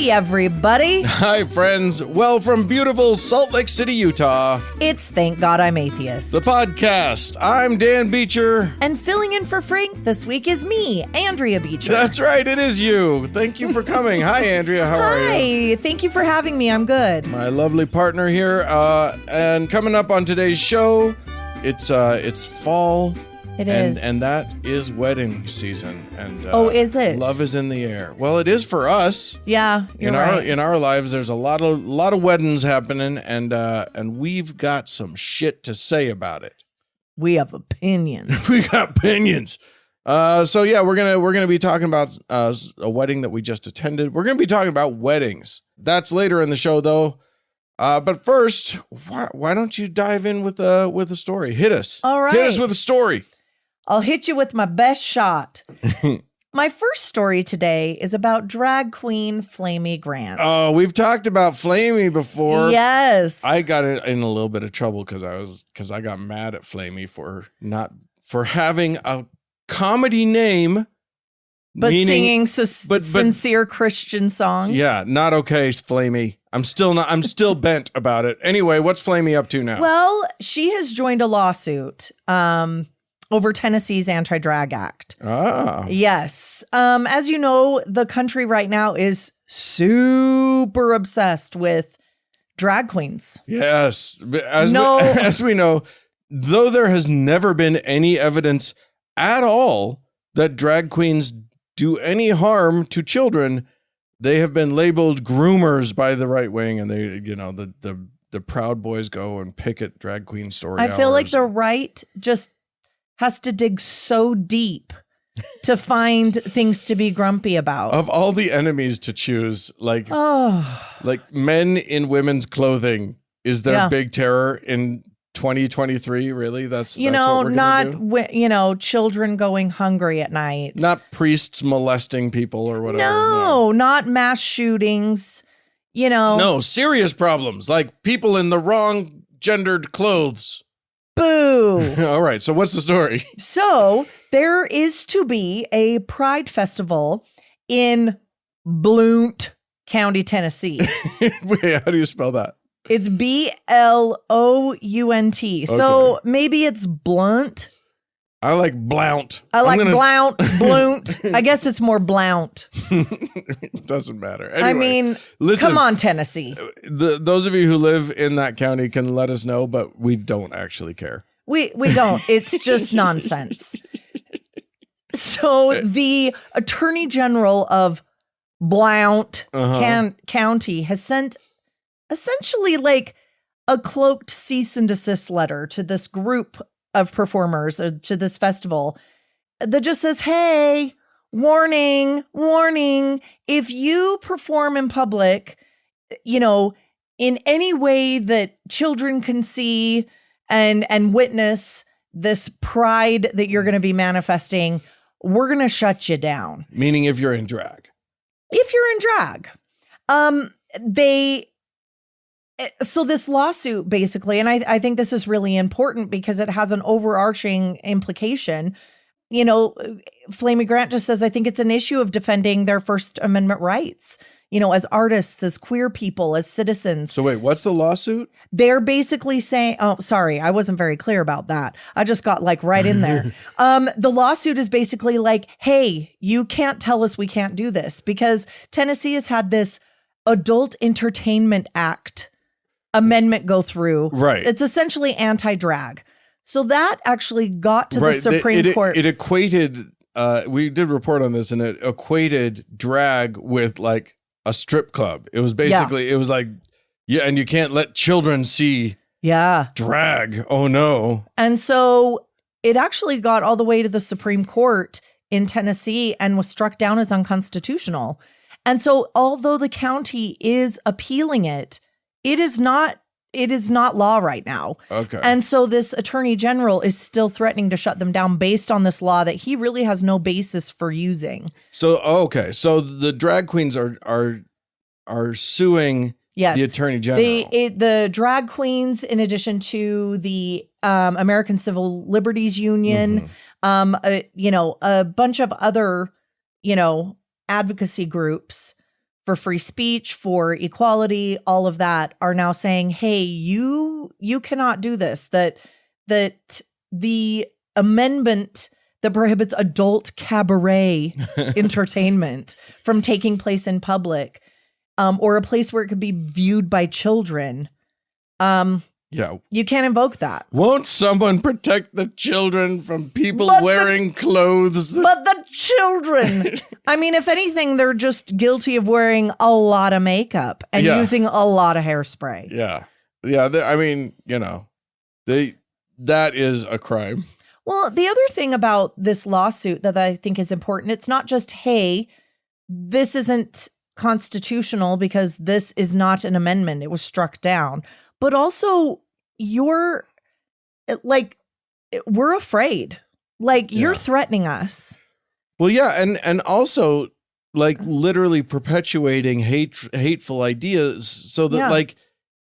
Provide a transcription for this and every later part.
Howdy, everybody. Hi, friends. Well, from beautiful Salt Lake City, Utah, It's Thank God I'm Atheist. the podcast. I'm Dan Beecher. And filling in for Frank this week is me, Andrea Beecher. That's right, it is you. Thank you for coming. Hi, Andrea. How are you? Hi, thank you for having me. I'm good. My lovely partner here. And coming up on today's show, it's fall. It is. And that is wedding season. And is it? Love is in the air. Well, it is for us. Yeah, you're right. In our lives, there's a lot of weddings happening, and we've got some shit to say about it. We have opinions. We got opinions. So yeah, we're gonna be talking about a wedding that we just attended. We're gonna be talking about weddings. That's later in the show, though. But first, why don't you dive in with a story? Hit us. All right. Hit us with a story. I'll hit you with my best shot. My first story today is about drag queen Flamey Grant. Oh, we've talked about Flamey before. Yes. I got in a little bit of trouble because I got mad at Flamey for having a comedy name, but singing sincere Christian songs. Yeah, not okay, Flamey. I'm still bent about it. Anyway, what's Flamey up to now? Well, she has joined a lawsuit over Tennessee's Anti-Drag Act. Ah. Yes. As you know, the country right now is super obsessed with drag queens. Yes. As we know, though there has never been any evidence at all that drag queens do any harm to children, they have been labeled groomers by the right wing, and they, the Proud Boys go and picket drag queen story I feel hours. like the right just has to dig so deep to find things to be grumpy about. Of all the enemies to choose, like men in women's clothing is their big terror in 2023. Really, that's what we're gonna do? Children going hungry at night, not priests molesting people or whatever. No, not mass shootings. No, serious problems like people in the wrong gendered clothes. Boo. All right, so what's the story? So there is to be a pride festival in Blount County, Tennessee. Wait, how do you spell that? It's Blount. Okay. So maybe it's blunt. I like Blount. Blount. I guess it's more Blount. It doesn't matter. Anyway, I mean, listen, come on, Tennessee. Those of you who live in that county can let us know, but we don't actually care. We don't. It's just nonsense. So the Attorney General of Blount County has sent essentially like a cloaked cease and desist letter to this group of performers, to this festival, that just says, hey, warning, if you perform in public, in any way that children can see and witness this pride that you're going to be manifesting, we're going to shut you down. Meaning if you're in drag. So this lawsuit basically, and I think this is really important because it has an overarching implication. Flamey Grant just says, I think it's an issue of defending their First Amendment rights, as artists, as queer people, as citizens. So wait, what's the lawsuit? They're basically saying, oh, sorry, I wasn't very clear about that. I just got right in there. The lawsuit is basically like, hey, you can't tell us we can't do this, because Tennessee has had this Adult Entertainment Act amendment go through. Right. It's essentially anti-drag. So that actually got to the Supreme Court. It equated, we did report on this, and it equated drag with like a strip club. It was basically, It was like, and you can't let children see drag. Oh no. And so it actually got all the way to the Supreme Court in Tennessee and was struck down as unconstitutional. And so although the county is appealing it, it is not law right now. Okay. And so this attorney general is still threatening to shut them down based on this law that he really has no basis for using. So, okay. So the drag queens are suing the attorney general. The drag queens, in addition to the American Civil Liberties Union, a bunch of other, advocacy groups for free speech, for equality, all of that are now saying, hey, you cannot do this, that the amendment that prohibits adult cabaret entertainment from taking place in public, or a place where it could be viewed by children. You can't invoke that. Won't someone protect the children from people wearing clothes? But the children, I mean, if anything, they're just guilty of wearing a lot of makeup and using a lot of hairspray. Yeah. I mean, that is a crime. Well, the other thing about this lawsuit that I think is important, it's not just, hey, this isn't constitutional because this is not an amendment. It was struck down. But also, we're afraid. You're threatening us. Well, yeah, and also literally perpetuating hateful ideas, so that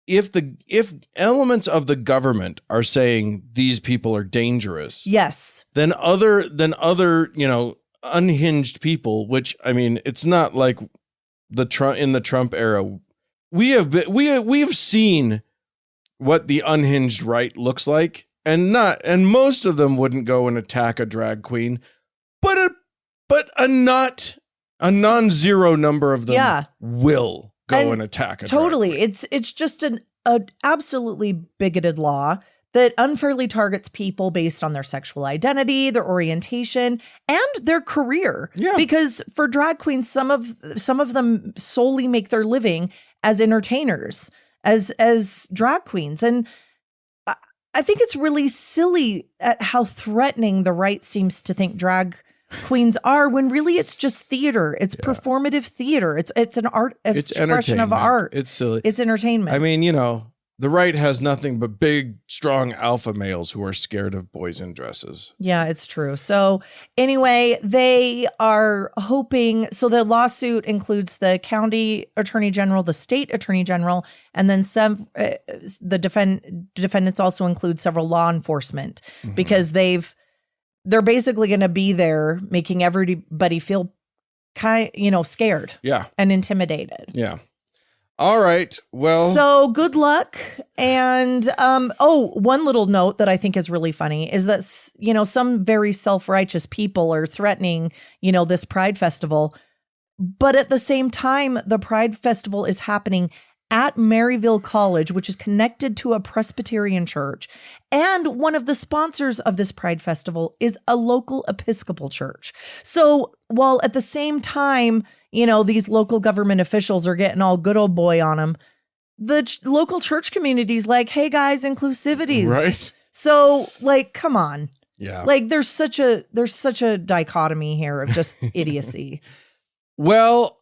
if elements of the government are saying these people are dangerous, yes, then other unhinged people, which I mean, it's not like in the Trump era, we've seen what the unhinged right looks like, and most of them wouldn't go and attack a drag queen, but a non-zero number of them will go and attack a drag queen. It's just an absolutely bigoted law that unfairly targets people based on their sexual identity, their orientation, and their career. Yeah. Because for drag queens, some of them solely make their living as entertainers, as drag queens. And I think it's really silly at how threatening the right seems to think drag queens are, when really it's just theater. It's performative theater. It's an art expression of art. It's silly. It's entertainment. I mean, the right has nothing but big, strong alpha males who are scared of boys in dresses. Yeah, it's true. So anyway, they are hoping. So the lawsuit includes the county attorney general, the state attorney general, and then the defendants also include several law enforcement, because they're basically going to be there making everybody feel scared. Yeah. And intimidated. Yeah. All right. Well, so good luck. And one little note that I think is really funny is that some very self-righteous people are threatening this Pride Festival, but at the same time the Pride Festival is happening at Maryville College, which is connected to a Presbyterian church, and one of the sponsors of this Pride Festival is a local Episcopal church. So while at the same time, these local government officials are getting all good old boy on them, the local church community's like, hey guys, inclusivity. Right. So come on. Yeah. There's such a dichotomy here of just idiocy. Well,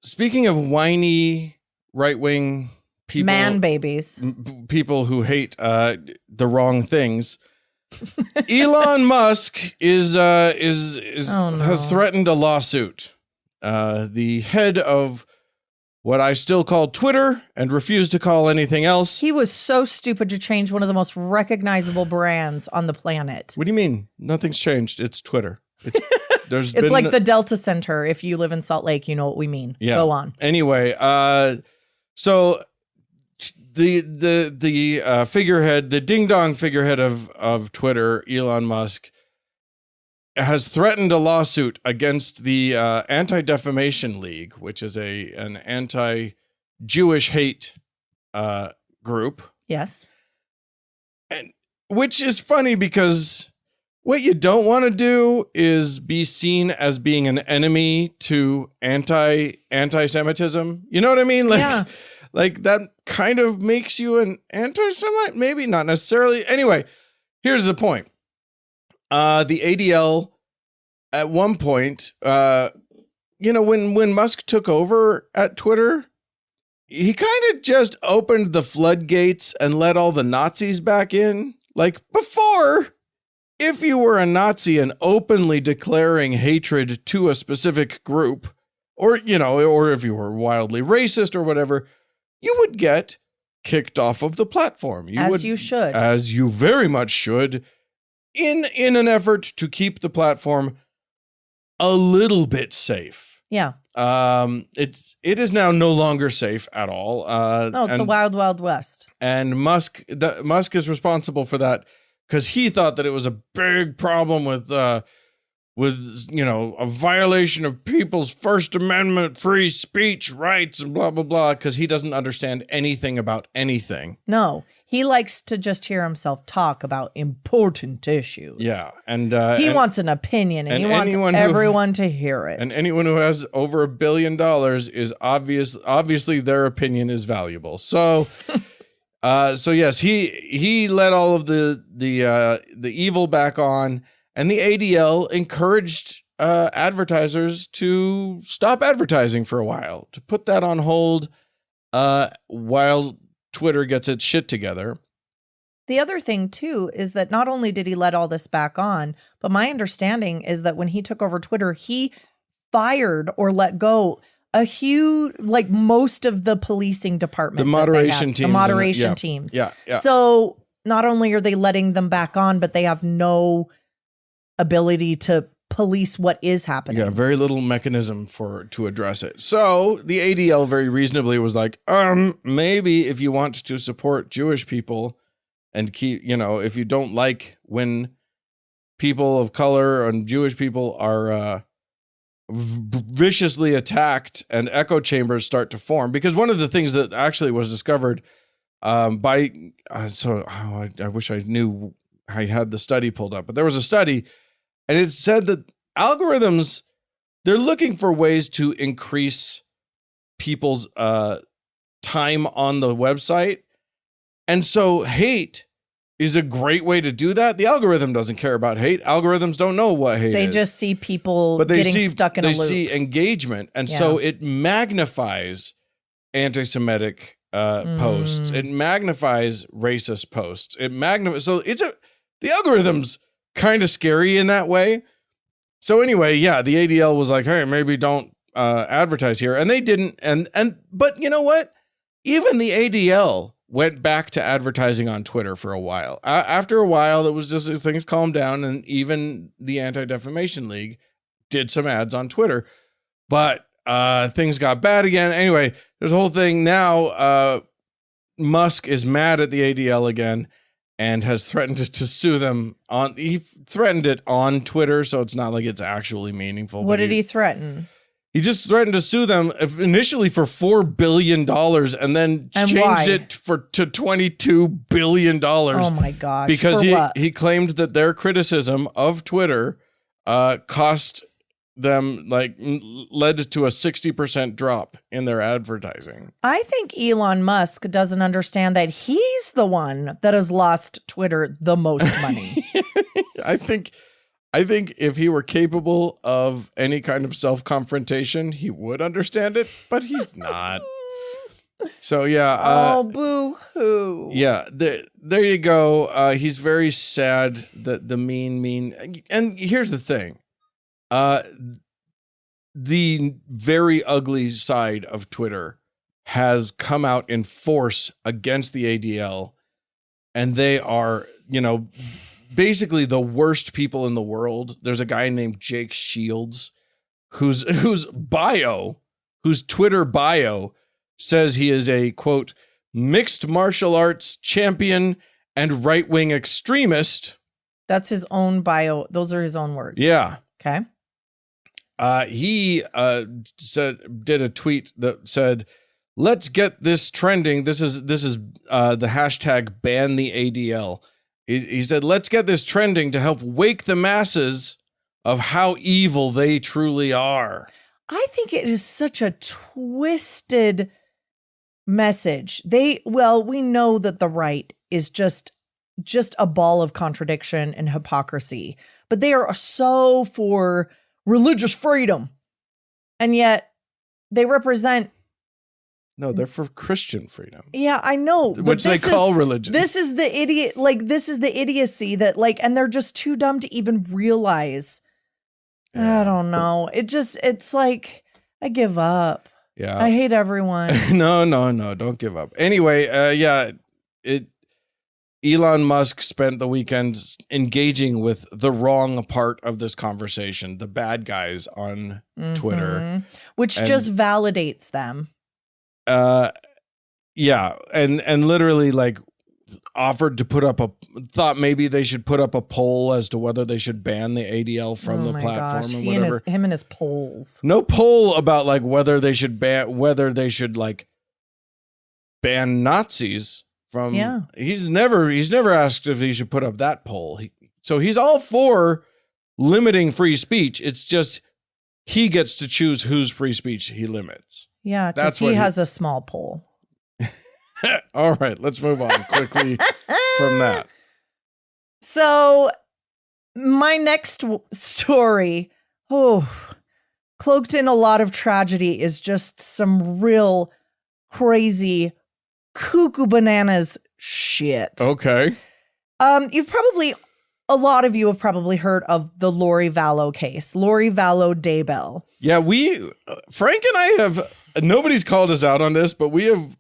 speaking of whiny right-wing people, man babies, people who hate the wrong things, Elon Musk has threatened a lawsuit. The head of what I still call Twitter and refuse to call anything else. He was so stupid to change one of the most recognizable brands on the planet. What do you mean? Nothing's changed. It's Twitter. It's like the Delta Center. If you live in Salt Lake, you know what we mean. Yeah. Go on. Anyway, so the figurehead, the ding dong figurehead of Twitter, Elon Musk, has threatened a lawsuit against the Anti-Defamation League, which is an anti-Jewish hate group. Yes. And which is funny because what you don't want to do is be seen as being an enemy to anti-Semitism. You know what I mean? Like that kind of makes you an anti-Semite? Maybe not necessarily. Anyway, here's the point. The ADL at one point, when Musk took over at Twitter, he kind of just opened the floodgates and let all the Nazis back in. Like before, if you were a Nazi and openly declaring hatred to a specific group, or if you were wildly racist or whatever, you would get kicked off of the platform. You should. As you very much should, in an effort to keep the platform a little bit safe. Yeah. It is now no longer safe at all. It's the wild, wild west. And Musk is responsible for that because he thought that it was a big problem with a violation of people's First Amendment free speech rights and blah, blah, blah, because he doesn't understand anything about anything. No, he likes to just hear himself talk about important issues. Yeah. And he wants an opinion and he wants everyone to hear it. And anyone who has over $1 billion is obviously their opinion is valuable. So, so yes, he let all of the evil back on. And the ADL encouraged advertisers to stop advertising for a while, to put that on hold while Twitter gets its shit together. The other thing, too, is that not only did he let all this back on, but my understanding is that when he took over Twitter, he fired or let go a huge, like most of the policing department. The moderation teams. The moderation teams. Yeah. So not only are they letting them back on, but they have no ability to police what is happening. Yeah, very little mechanism to address it. So the ADL very reasonably was like, maybe if you want to support Jewish people and keep, if you don't like when people of color and Jewish people are viciously attacked and echo chambers start to form, because one of the things that actually was discovered I wish I knew I had the study pulled up, but there was a study. And it said that algorithms, they're looking for ways to increase people's time on the website. And so hate is a great way to do that. The algorithm doesn't care about hate. Algorithms don't know what hate is. They just see people getting stuck in a loop. They see engagement. And so it magnifies anti-Semitic posts. It magnifies racist posts. So the algorithm's kind of scary in that way. So anyway, yeah, the ADL was like, hey, maybe don't advertise here. And they didn't. But you know what? Even the ADL went back to advertising on Twitter for a while. After a while, it was just things calmed down, and even the Anti-Defamation League did some ads on Twitter. But things got bad again. Anyway, there's a whole thing now. Musk is mad at the ADL again and has threatened to sue them he threatened it on Twitter, so it's not like it's actually meaningful. What did he threaten? He just threatened to sue them initially for $4 billion and then changed it to $22 billion. Oh my gosh. Because he claimed that their criticism of Twitter cost them, led to a 60% drop in their advertising. I think Elon Musk doesn't understand that he's the one that has lost Twitter the most money. I think if he were capable of any kind of self-confrontation, he would understand it, but he's not. So yeah. Boo-hoo. Yeah, there you go. He's very sad that the mean, and here's the thing. The very ugly side of Twitter has come out in force against the ADL, and they are, basically the worst people in the world. There's a guy named Jake Shields whose Twitter bio says he is a, quote, mixed martial arts champion and right-wing extremist. That's his own bio. Those are his own words. Yeah. Okay. He did a tweet that said, "Let's get this trending." This is the hashtag ban the ADL. He said, "Let's get this trending to help wake the masses of how evil they truly are." I think it is such a twisted message. We know that the right is just a ball of contradiction and hypocrisy, but they are so for religious freedom. And yet they represent. No, they're for Christian freedom. Yeah, I know. Which they call religion. This is the this is the idiocy that and they're just too dumb to even realize. Yeah. I don't know. It's like, I give up. Yeah. I hate everyone. No, don't give up. Anyway, Elon Musk spent the weekend engaging with the wrong part of this conversation, the bad guys on Twitter. Which just validates them. Yeah. And literally like offered to thought maybe they should put up a poll as to whether they should ban the ADL from the platform and whatever. Him and his polls. No poll about like whether they should like ban Nazis from. Yeah. He's never asked if he should put up that poll. So he's all for limiting free speech. It's just he gets to choose whose free speech he limits. Yeah, because he has a small poll. All right, let's move on quickly from that. So my next story, cloaked in a lot of tragedy, is just some real crazy cuckoo bananas shit. Okay. A lot of you have probably heard of the Lori Vallow case, Lori Vallow Daybell. Yeah, Frank and I have, nobody's called us out on this, but we've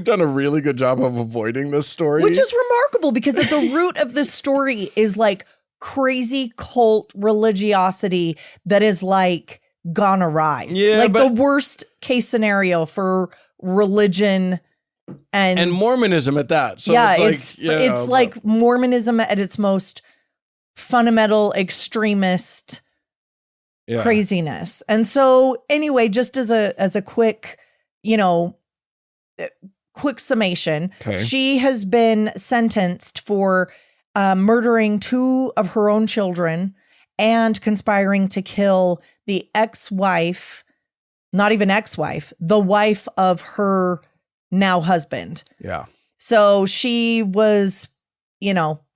done a really good job of avoiding this story. Which is remarkable because at the root of this story is like crazy cult religiosity that is like gone awry. Yeah, like the worst case scenario for religion and Mormonism at that. So yeah, it's like Mormonism at its most fundamental extremist craziness. And so anyway, just as a quick, quick summation, she has been sentenced for murdering 2 of her own children and conspiring to kill the ex-wife, not even ex-wife, the wife of her now husband. Yeah. So she was,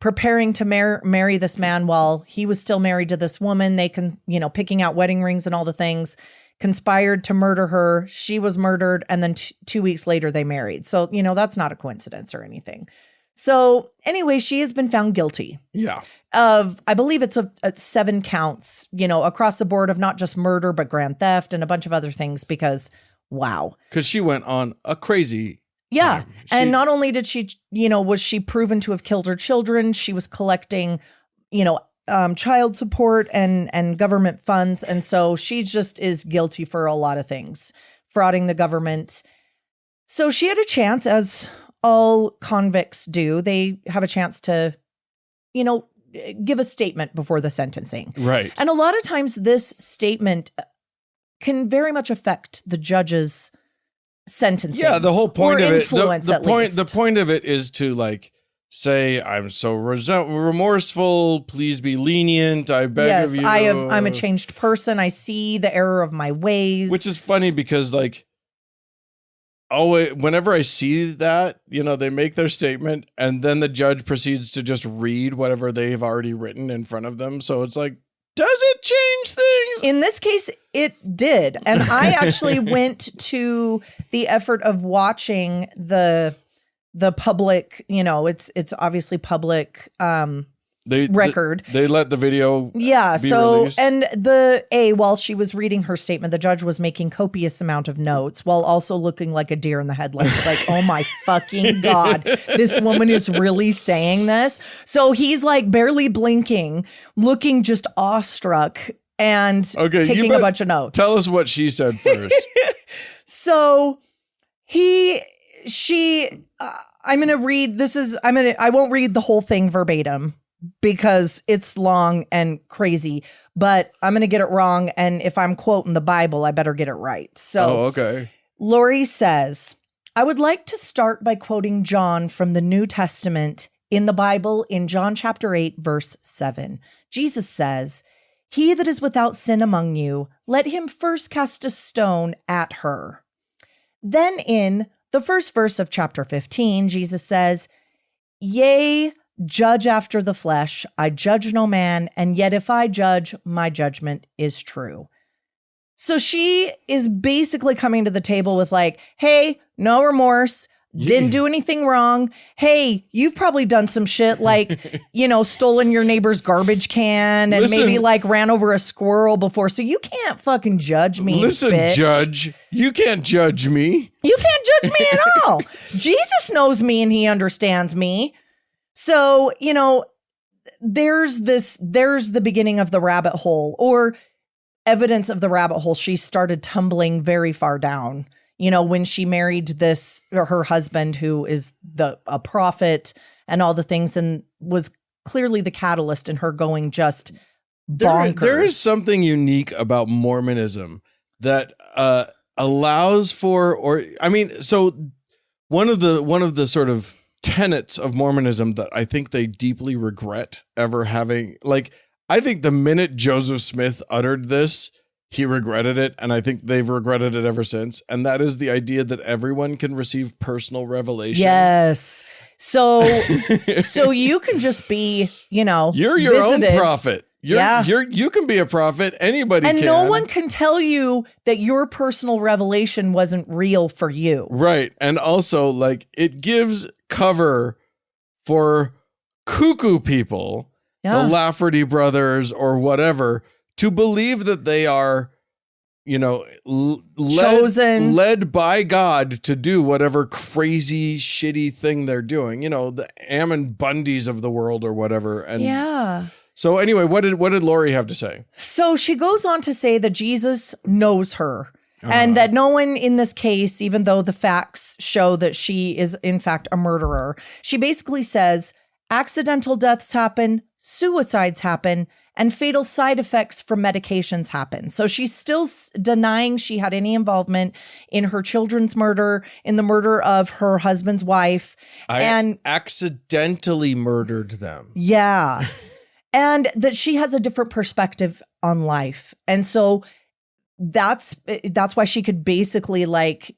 preparing to marry this man while he was still married to this woman. They can, picking out wedding rings and all the things, conspired to murder her. She was murdered. And then 2 weeks later they married. So, that's not a coincidence or anything. So anyway, she has been found guilty. Yeah. Of, I believe it's a 7 counts, across the board of not just murder, but grand theft and a bunch of other things because wow. Because she went on a crazy time. And not only did she, was she proven to have killed her children, she was collecting, child support and government funds. And so she just is guilty for a lot of things, frauding the government. So she had a chance, as all convicts do. They have a chance to, give a statement before the sentencing. Right. And a lot of times this statement can very much affect the judge's sentencing. Yeah, the whole point of it, the point of it is to like say, I'm so remorseful, please be lenient, I beg of you. I'm a changed person. I see the error of my ways. Which is funny because like, whenever I see that, they make their statement and then the judge proceeds to just read whatever they've already written in front of them. So it's like, does it change things? In this case, it did. And I actually went to the effort of watching the public, it's obviously public record. They let the video be released. And while she was reading her statement, the judge was making copious amount of notes while also looking like a deer in the headlights. Like, oh my fucking God, this woman is really saying this. So he's like barely blinking, looking just awestruck and taking a bunch of notes. Tell us what she said first. So I'm going to read, I won't read the whole thing verbatim because it's long and crazy, but I'm going to get it wrong. And if I'm quoting the Bible, I better get it right. So Lori says, I would like to start by quoting John from the New Testament in the Bible in John chapter 8, verse 7. Jesus says, he that is without sin among you, let him first cast a stone at her. Then in the first verse of chapter 15, Jesus says, yea, judge after the flesh, I judge no man, and yet if I judge, my judgment is true. So she is basically coming to the table with like, hey, no remorse, didn't do anything wrong. Hey, you've probably done some shit like, stolen your neighbor's garbage can and maybe like ran over a squirrel before. So you can't fucking judge me. Listen, bitch. judge, you can't judge me. You can't can't judge me at all. Jesus knows me and he understands me. So, there's the beginning of the rabbit hole, or evidence of the rabbit hole. She started tumbling very far down, when she married her husband, who is a prophet and all the things, and was clearly the catalyst in her going just bonkers. There is something unique about Mormonism that allows for, so one of the sort of tenets of Mormonism that I think they deeply regret ever having, I think the minute Joseph Smith uttered this, he regretted it, and I think they've regretted it ever since. And that is the idea that everyone can receive personal revelation. Yes. So you can just be, you're your own prophet. You can be a prophet. Anybody can. And no one can tell you that your personal revelation wasn't real for you. Right. And also, it gives cover for cuckoo people, the Lafferty brothers or whatever, to believe that they are, chosen, led by God to do whatever crazy, shitty thing they're doing. The Ammon Bundys of the world or whatever. And so anyway, what did Lori have to say? So she goes on to say that Jesus knows her. And that no one in this case, even though the facts show that she is in fact a murderer, she basically says accidental deaths happen, suicides happen, and fatal side effects from medications happen. So she's still denying she had any involvement in her children's murder, in the murder of her husband's wife. And accidentally murdered them. Yeah. And that she has a different perspective on life. And so that's why she could basically carry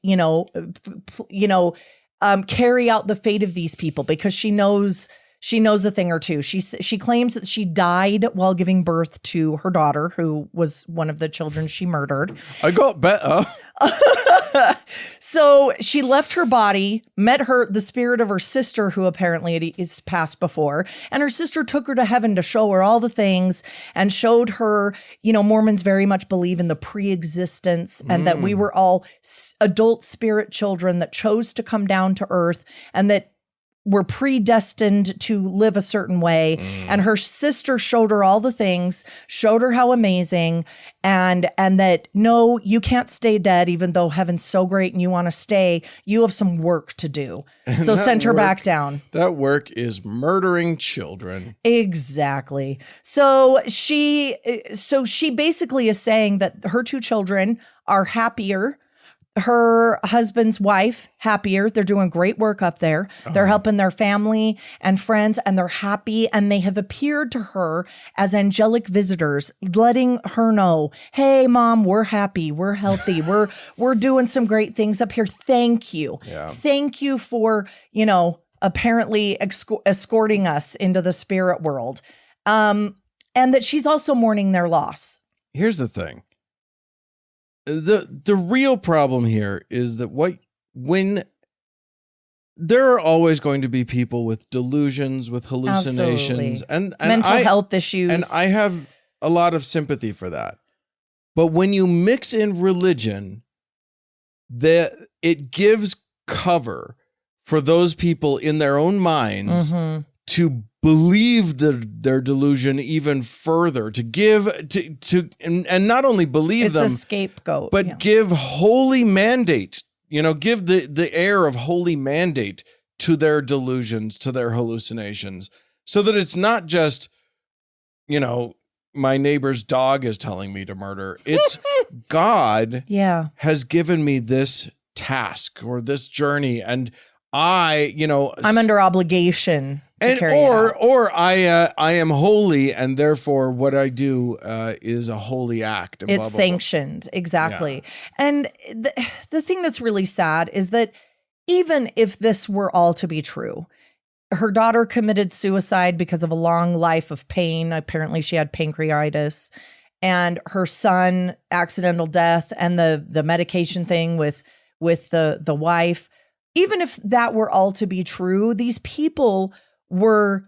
out the fate of these people, because she knows a thing or two. She claims that she died while giving birth to her daughter, who was one of the children she murdered. I got better. So she left her body, met the spirit of her sister, who apparently is passed before, and her sister took her to heaven to show her all the things and showed her, Mormons very much believe in the pre-existence and that we were all adult spirit children that chose to come down to earth and that were predestined to live a certain way. And her sister showed her all the things, showed her how amazing, and that, no, you can't stay dead, even though heaven's so great and you want to stay. You have some work to do. So send her back down. That work is murdering children. Exactly. So she basically is saying that her two children are happier. Her husband's wife, happier. They're doing great work up there. They're helping their family and friends, and they're happy. And they have appeared to her as angelic visitors, letting her know, hey, Mom, we're happy. We're healthy. We're doing some great things up here. Thank you. Yeah. Thank you for, apparently escorting us into the spirit world. And that she's also mourning their loss. Here's the thing. The real problem here is that when there are always going to be people with delusions, with hallucinations, and mental health issues. And I have a lot of sympathy for that. But when you mix in religion, it gives cover for those people in their own minds to believe their delusion even further, to give and not only believe them, it's a scapegoat, but give holy mandate, give the air of holy mandate to their delusions, to their hallucinations, so that it's not just, my neighbor's dog is telling me to murder. It's God has given me this task or this journey, and I'm under obligation to carry it out. Or I am holy, and therefore what I do is a holy act. It's blah, blah, sanctioned. Blah. Exactly. Yeah. And the thing that's really sad is that even if this were all to be true, her daughter committed suicide because of a long life of pain. Apparently she had pancreatitis, and her son, accidental death, and the medication thing with the wife. Even if that were all to be true, these people were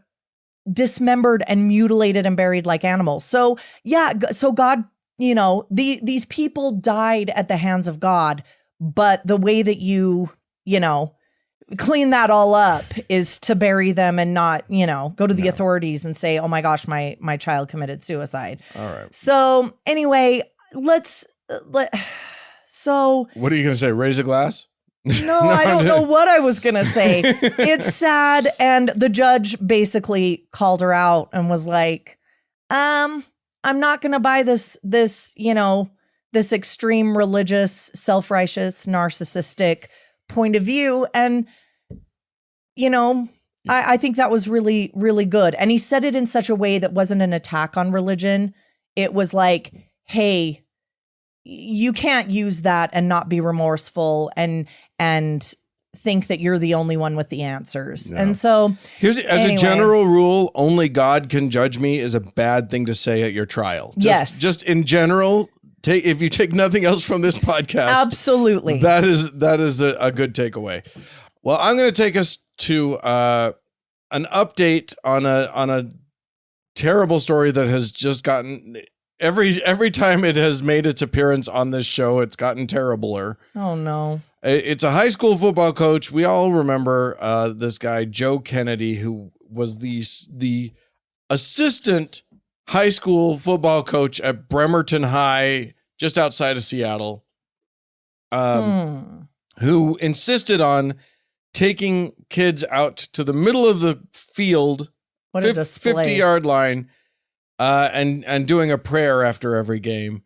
dismembered and mutilated and buried like animals. So so God, these people died at the hands of God, but the way that you clean that all up is to bury them and not, go to the authorities and say, oh my gosh, my child committed suicide. All right. So anyway, so what are you going to say? Raise a glass? No, I don't know what I was going to say. It's sad. And the judge basically called her out and was like, I'm not going to buy this extreme religious, self-righteous, narcissistic point of view. And, I think that was really, really good. And he said it in such a way that wasn't an attack on religion. It was like, hey, you can't use that and not be remorseful and think that you're the only one with the answers. No. And so a general rule, only God can judge me is a bad thing to say at your trial. Just in general, if you take nothing else from this podcast, absolutely. That is a good takeaway. Well, I'm going to take us to an update on a terrible story that has just gotten every time it has made its appearance on this show, it's gotten terribler. Oh no. It's a high school football coach. We all remember this guy, Joe Kennedy, who was the assistant high school football coach at Bremerton High, just outside of Seattle, who insisted on taking kids out to the middle of the field, 50-yard line, and doing a prayer after every game.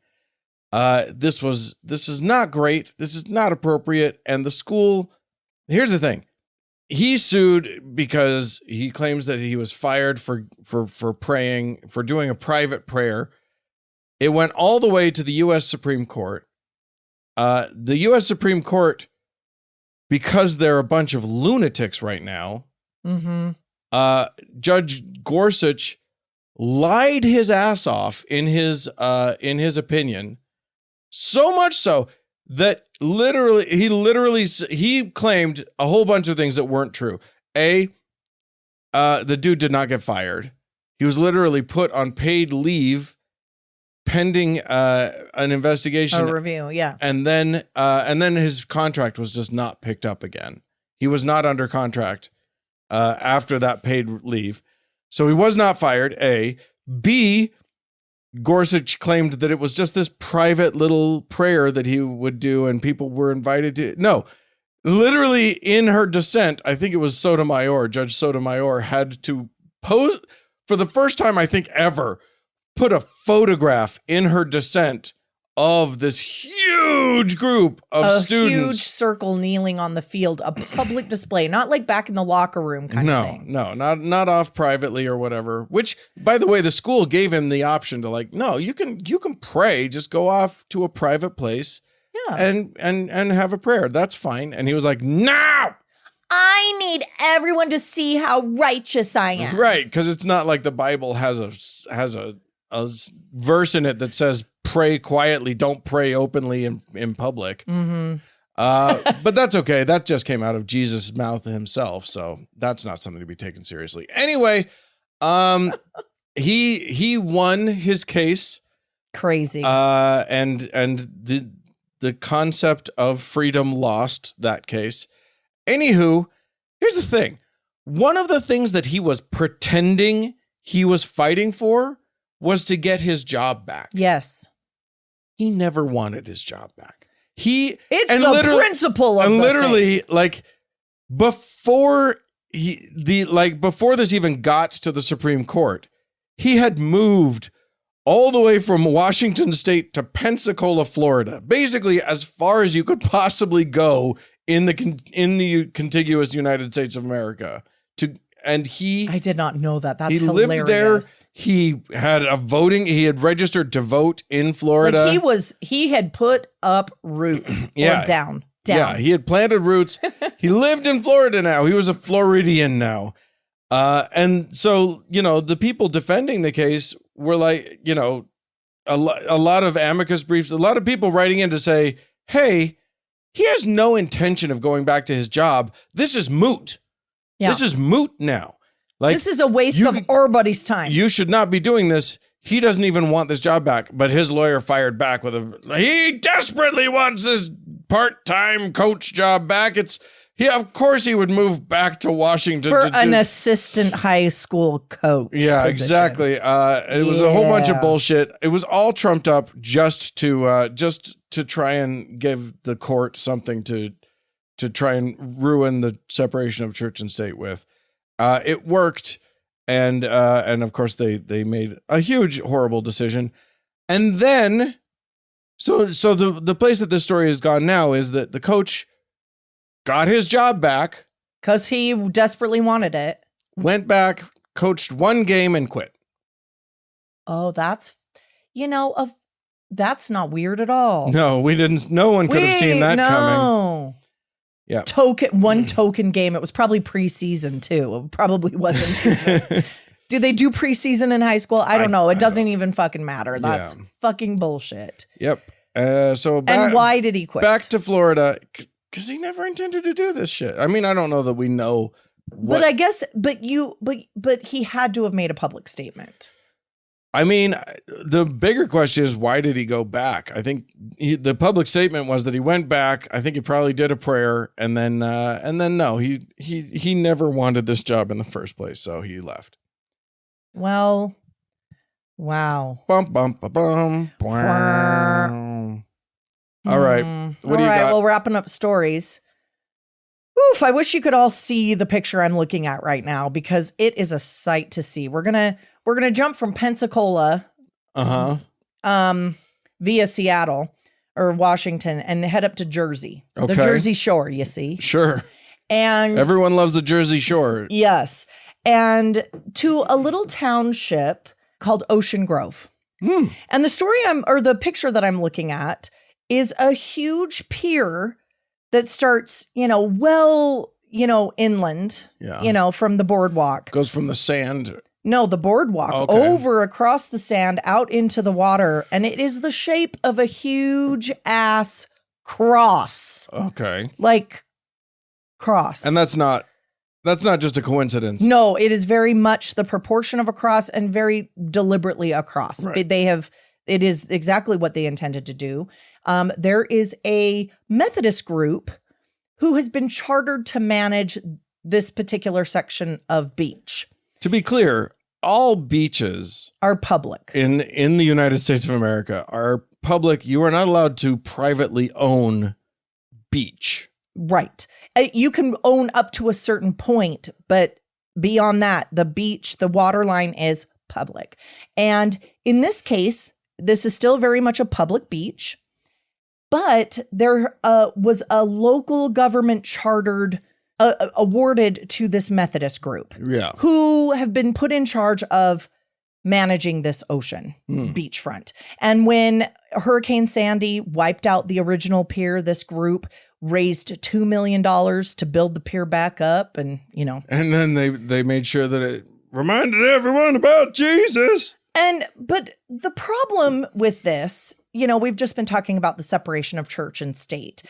This is not great. This is not appropriate. And the school, here's the thing. He sued because he claims that he was fired for praying, for doing a private prayer. It went all the way to the U.S. Supreme Court. The U.S. Supreme Court, because they're a bunch of lunatics right now, Judge Gorsuch lied his ass off in his opinion, so much so that he claimed a whole bunch of things that weren't true. The dude did not get fired. He was literally put on paid leave pending an investigation, a review, yeah. And then his contract was just not picked up again. He was not under contract after that paid leave. So he was not fired, A. B, Gorsuch claimed that it was just this private little prayer that he would do and people were invited to. No, literally in her dissent, I think it was Judge Sotomayor had to pose, for the first time I think ever, put a photograph in her dissent of this huge group of students. A huge circle kneeling on the field, a public display, not like back in the locker room kind of thing. No, not off privately or whatever, which, by the way, the school gave him the option to no, you can pray, just go off to a private place and have a prayer. That's fine. And he was like, no! I need everyone to see how righteous I am. Right, because it's not like the Bible has a verse in it that says pray quietly, don't pray openly in public. But that's okay. That just came out of Jesus' mouth himself, so that's not something to be taken seriously. Anyway, he won his case. Crazy. And the concept of freedom lost that case. Anywho, here's the thing. One of the things that he was pretending he was fighting for was to get his job back. Yes. He never wanted his job back. It's the principle of the thing. Before before this even got to the Supreme Court, he had moved all the way from Washington State to Pensacola, Florida, basically as far as you could possibly go in the contiguous United States of America. I did not know that. That's he hilarious. Lived there. He had he had registered to vote in Florida. He had put up roots or down. Yeah, he had planted roots. He lived in Florida now. He was a Floridian now. And so, the people defending the case were like, a lot of amicus briefs, a lot of people writing in to say, hey, he has no intention of going back to his job. This is moot. Yeah. This is moot now. This is a waste of everybody's time. You should not be doing this. He doesn't even want this job back. But his lawyer fired back with he desperately wants this part-time coach job back. Of course he would move back to Washington for an assistant high school coach. Yeah, position. exactly. It was a whole bunch of bullshit. It was all trumped up just to try and give the court something to try and ruin the separation of church and state with. It worked, and of course they made a huge horrible decision. And then so the place that this story has gone now is that the coach got his job back because he desperately wanted it. Went back, coached one game, and quit. Oh, that's not weird at all. No, we didn't. No one could have seen that coming. Yeah. One token game. It was probably preseason too. It probably wasn't. Do they do preseason in high school? I don't know. It doesn't even fucking matter. That's fucking bullshit. Yep. And why did he quit? Back to Florida. Because he never intended to do this shit. I mean, I don't know that we know what. But I guess, but he had to have made a public statement. I mean, the bigger question is, why did he go back? I think the public statement was that he went back. I think he probably did a prayer, and then no, he never wanted this job in the first place, so he left. Well, wow. Bum bum ba bum. All right. What do you got? Well, wrapping up stories. Oof, I wish you could all see the picture I'm looking at right now because it is a sight to see. We're gonna jump from Pensacola, via Seattle or Washington and head up to Jersey. Okay. The Jersey Shore, you see. Sure. And everyone loves the Jersey Shore. Yes. And to a little township called Ocean Grove. And the picture that I'm looking at is a huge pier that starts, inland, from the boardwalk. Goes from the sand. No, the boardwalk over across the sand out into the water. And it is the shape of a huge ass cross. Okay. Like cross. And that's not just a coincidence. No, it is very much the proportion of a cross and very deliberately a cross. Right. It is exactly what they intended to do. There is a Methodist group who has been chartered to manage this particular section of beach. To be clear, all beaches are public in the United States of America are public. You are not allowed to privately own beach. Right. You can own up to a certain point, but beyond that, the beach, the water line is public. And in this case, this is still very much a public beach, but there was a local government chartered awarded to this Methodist group who have been put in charge of managing this ocean beachfront. And when Hurricane Sandy wiped out the original pier, this group raised $2 million to build the pier back up. And then they made sure that it reminded everyone about Jesus. But the problem with this, we've just been talking about the separation of church and state.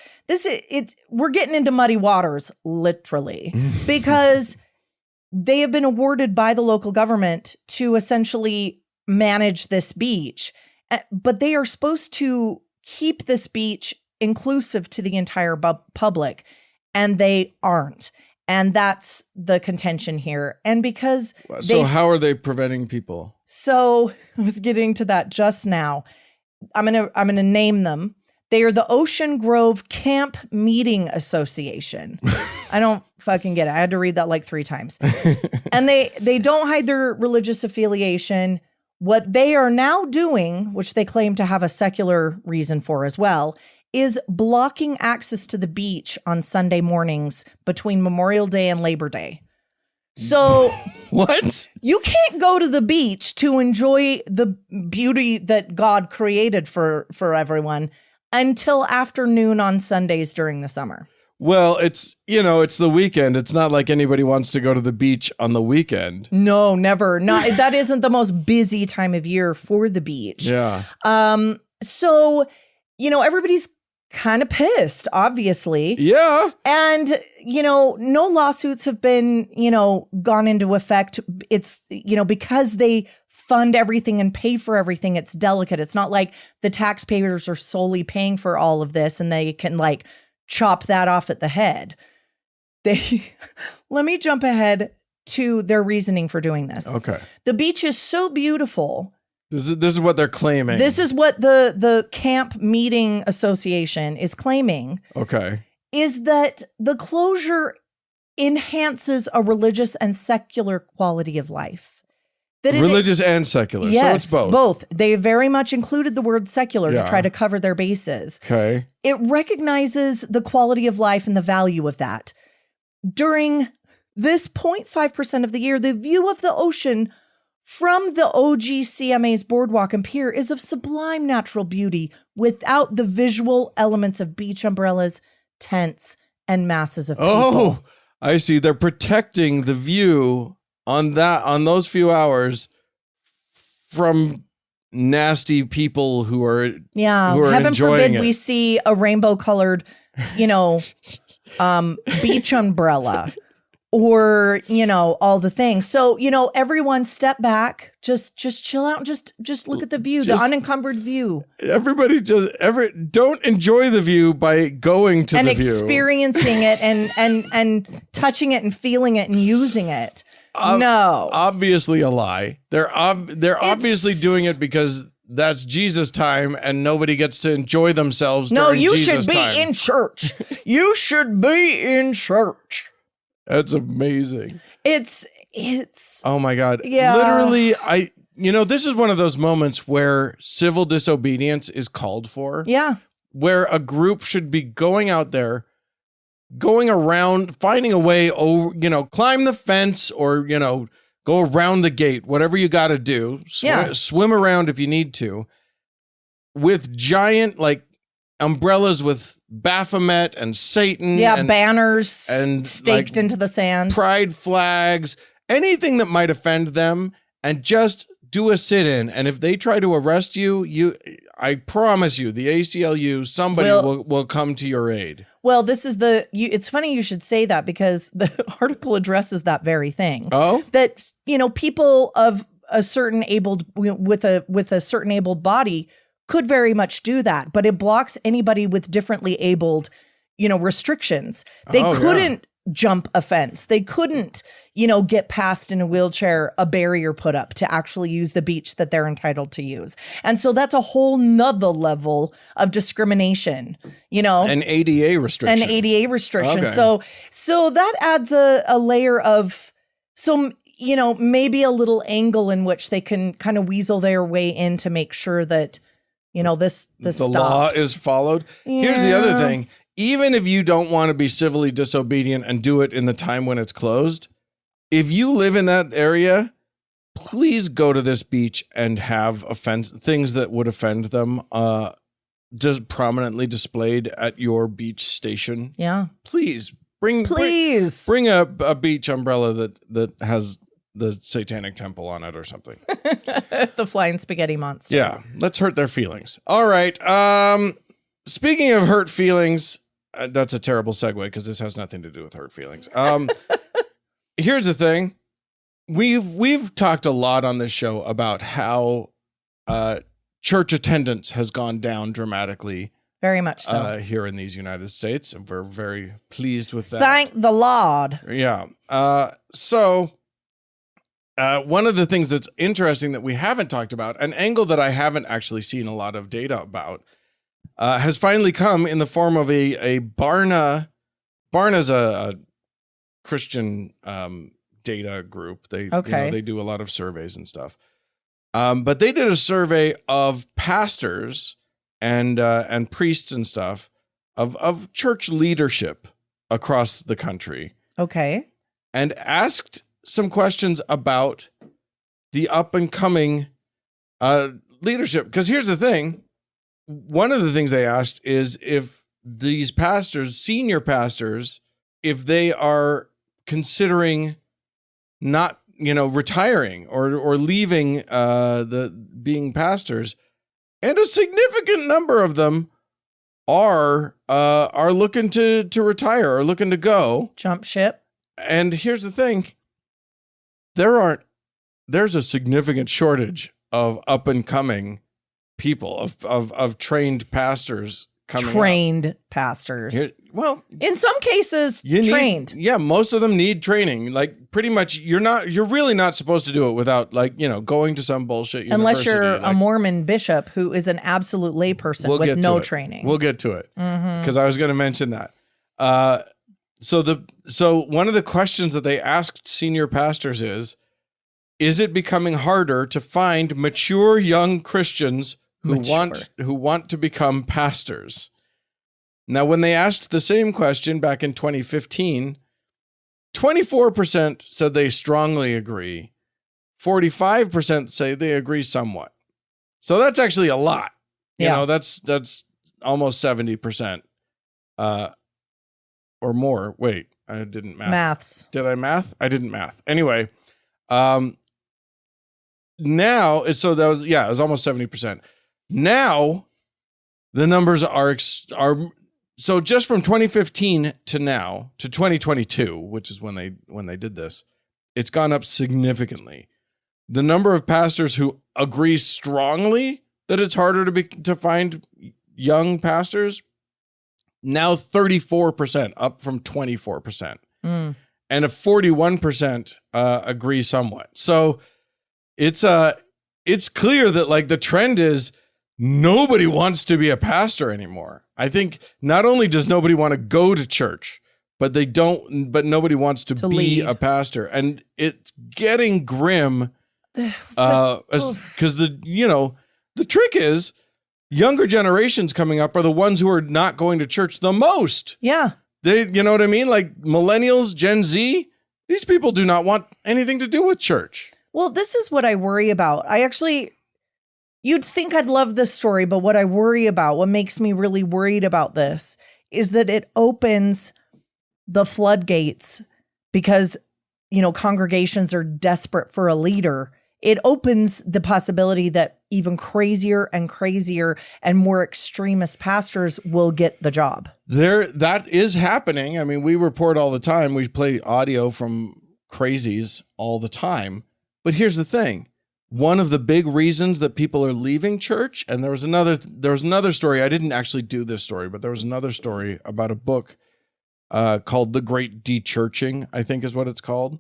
We're getting into muddy waters, literally, because they have been awarded by the local government to essentially manage this beach, but they are supposed to keep this beach inclusive to the entire public, and they aren't. And that's the contention here. And because how are they preventing people? So I was getting to that just now. I'm gonna name them. They are the Ocean Grove Camp Meeting Association. I don't fucking get it. I had to read that like 3 times. And they don't hide their religious affiliation. What they are now doing, which they claim to have a secular reason for as well, is blocking access to the beach on Sunday mornings between Memorial Day and Labor Day. So what? You can't go to the beach to enjoy the beauty that God created for everyone until afternoon on Sundays during the summer. Well, it's the weekend. It's not like anybody wants to go to the beach on the weekend. No, never. Not that isn't the most busy time of year for the beach. Yeah. So, everybody's kind of pissed, obviously. Yeah. And, no lawsuits have been, gone into effect. It's, because they fund everything and pay for everything, it's delicate. It's not like the taxpayers are solely paying for all of this and they can chop that off at the head. Let me jump ahead to their reasoning for doing this. Okay. The beach is so beautiful. This is what they're claiming. This is what the Camp Meeting Association is claiming. Okay. Is that the closure enhances a religious and secular quality of life. That religious and secular. Yes, so it's both. They very much included the word secular to try to cover their bases. Okay. It recognizes the quality of life and the value of that. During this 0.5% of the year, the view of the ocean from the OGCMA's boardwalk and pier is of sublime natural beauty without the visual elements of beach umbrellas, tents, and masses of people. Oh, I see. They're protecting the view on those few hours from nasty people who are heaven enjoying forbid it. We see a rainbow colored, beach umbrella or, all the things. So, everyone step back, just chill out and just look at the view, the unencumbered view. Everybody don't enjoy the view by going to the view. And experiencing it and touching it and feeling it and using it. No. Obviously a lie. They're obviously doing it because that's Jesus time and nobody gets to enjoy themselves during Jesus time. No, you should be in church. You should be in church. That's amazing. It's oh my God. Yeah. Literally, this is one of those moments where civil disobedience is called for. Yeah. Where a group should be going out there, going around, finding a way over, climb the fence or, go around the gate, whatever you got to do. Swim around if you need to, with giant umbrellas with Baphomet and Satan. Yeah, and banners and staked into the sand. Pride flags, anything that might offend them, and just do a sit-in. And if they try to arrest you, I promise you, the ACLU, somebody will come to your aid. Well, this is it's funny you should say that because the article addresses that very thing. Oh? That, people of a certain with a certain abled body could very much do that, but it blocks anybody with differently abled, restrictions. They couldn't jump a fence. They couldn't, get past in a wheelchair, a barrier put up to actually use the beach that they're entitled to use. And so that's a whole nother level of discrimination, An ADA restriction. Okay. So that adds a layer of, maybe a little angle in which they can kind of weasel their way in to make sure that, this the stops. law is followed. Yeah. Here's the other thing. Even if you don't want to be civilly disobedient and do it in the time when it's closed, if you live in that area, please go to this beach and have things that would offend them just prominently displayed at your beach station. Yeah. Please bring a beach umbrella that has the Satanic Temple on it or something. The flying spaghetti monster. Yeah. Let's hurt their feelings. All right. Speaking of hurt feelings, that's a terrible segue because this has nothing to do with hurt feelings. Here's the thing. We've talked a lot on this show about how church attendance has gone down dramatically. Very much so. Here in these United States. And we're very pleased with that. Thank the Lord. Yeah. So one of the things that's interesting that we haven't talked about, an angle that I haven't actually seen a lot of data about, has finally come in the form of a Barna. Barna's a Christian data group. They do a lot of surveys and stuff. But they did a survey of pastors and priests and stuff of church leadership across the country. Okay. And asked some questions about the up and coming leadership. Because here's the thing. One of the things they asked is if these pastors, senior pastors, if they are considering not, retiring or leaving the being pastors, and a significant number of them are looking to retire or looking to go, jump ship. And here's the thing: there's a significant shortage of up and coming people, of trained pastors trained pastors. Well, in some cases, trained. Most of them need training. Like pretty much, you're really not supposed to do it without going to some bullshit university. Unless you're a Mormon bishop who is an absolute layperson with no training. We'll get to it because I was going to mention that. So one of the questions that they asked senior pastors is it becoming harder to find mature young Christians who want to become pastors? Now, when they asked the same question back in 2015, 24% said they strongly agree. 45% say they agree somewhat. So that's actually a lot. That's almost 70%. Or more. Wait, I didn't math. Maths. Did I math? I didn't math. Anyway, now, so that was, it was almost 70%. Now, the numbers are so just from 2015 to now to 2022, which is when they did this, it's gone up significantly. The number of pastors who agree strongly that it's harder to find young pastors, now 34%, up from 24%. And a 41% agree somewhat. So it's clear that the trend is nobody wants to be a pastor anymore. I think not only does nobody want to go to church, but nobody wants to be lead. A pastor. And it's getting grim because the trick is younger generations coming up are the ones who are not going to church the most. Yeah. They, you know what I mean? Like millennials, Gen Z, these people do not want anything to do with church. Well, this is what I worry about. You'd think I'd love this story, but what I worry about, what makes me really worried about this is that it opens the floodgates because, congregations are desperate for a leader. It opens the possibility that even crazier and more extremist pastors will get the job. That is happening. I mean, we report all the time. We play audio from crazies all the time. But here's the thing. One of the big reasons that people are leaving church, and there was another story. I didn't actually do this story, but there was another story about a book called The Great Dechurching, I think is what it's called.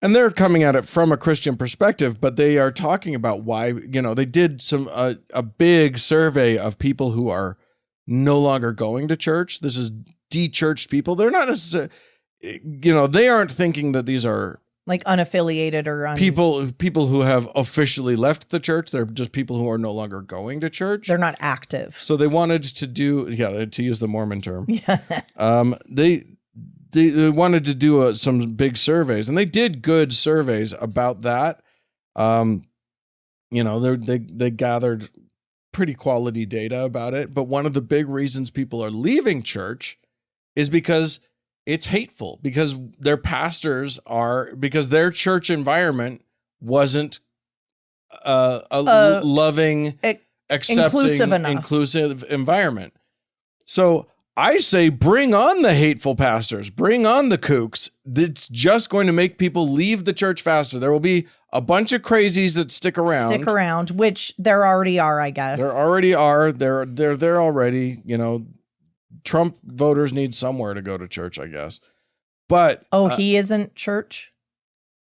And they're coming at it from a Christian perspective, but they are talking about why, they did a big survey of people who are no longer going to church. This is de-churched people. They're not necessarily, they aren't thinking that these are like unaffiliated or people who have officially left the church. They're just people who are no longer going to church. They're not active. So they wanted to use the Mormon term. Yeah. They wanted to do some big surveys, and they did good surveys about that. They gathered pretty quality data about it. But one of the big reasons people are leaving church is because it's hateful, because their pastors because their church environment wasn't a loving, accepting, inclusive environment. So I say, bring on the hateful pastors, bring on the kooks. It's just going to make people leave the church faster. There will be a bunch of crazies that stick around, which there already are, I guess. There already are. They're there already. Trump voters need somewhere to go to church, I guess. But he isn't church.